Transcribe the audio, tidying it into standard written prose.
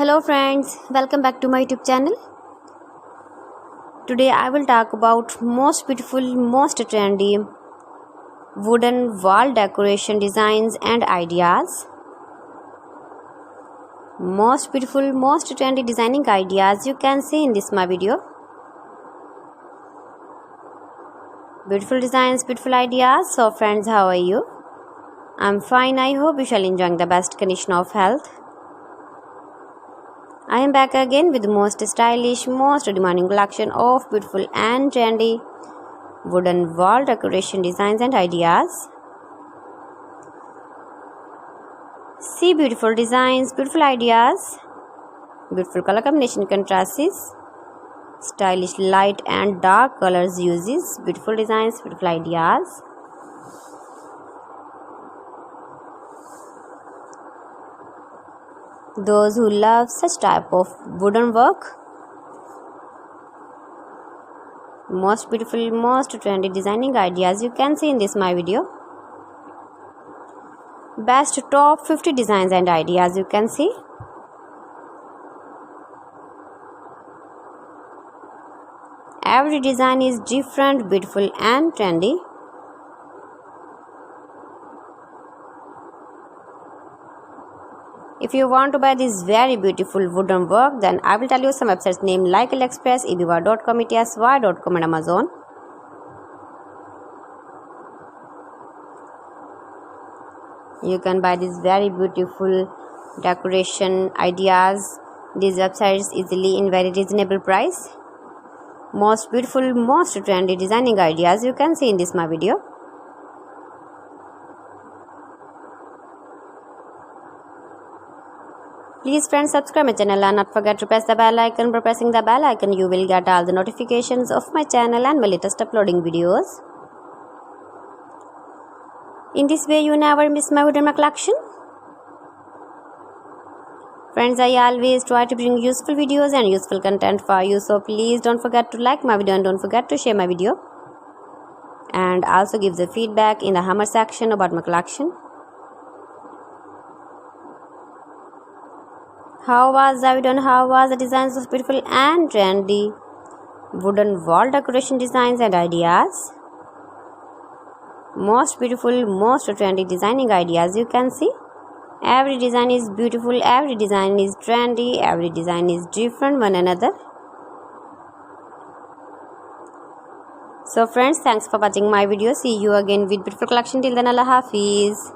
Hello friends, welcome back to my YouTube channel. Today I will talk about most beautiful, most trendy wooden wall decoration designs and ideas. Most beautiful, most trendy designing ideas you can see in this my video. Beautiful designs, beautiful ideas. So friends, how are you? I'm fine. I hope you shall enjoy the best condition of health. I am back again with the most stylish, most demanding collection of beautiful and trendy wooden wall decoration designs and ideas. See beautiful designs, beautiful ideas, beautiful color combination contrasts, stylish light and dark colors uses, beautiful designs, beautiful ideas. Those who love such type of wooden work, most beautiful, most trendy designing ideas you can see in this my video. Best top 50 designs and ideas you can see. Every design is different, beautiful and trendy. If you want to buy this very beautiful wooden work, then I will tell you some websites named like AliExpress, eBay.com, etsy.com and Amazon. You can buy these very beautiful decoration ideas, these websites easily in very reasonable price. Most beautiful, most trendy designing ideas you can see in this my video. Please friends, subscribe my channel and not forget to press the bell icon. By pressing the bell icon you will get all the notifications of my channel and my latest uploading videos. In this way you never miss my wooden collection. Friends, I always try to bring useful videos and useful content for you, so please don't forget to like my video and don't forget to share my video. And also give the feedback in the hammer section about my collection. How was the video and how was the designs of beautiful and trendy wooden wall decoration designs and ideas? Most beautiful, most trendy designing ideas you can see. Every design is beautiful, every design is trendy, every design is different one another. So friends, thanks for watching my video. See you again with beautiful collection. Till then, Allah Hafiz.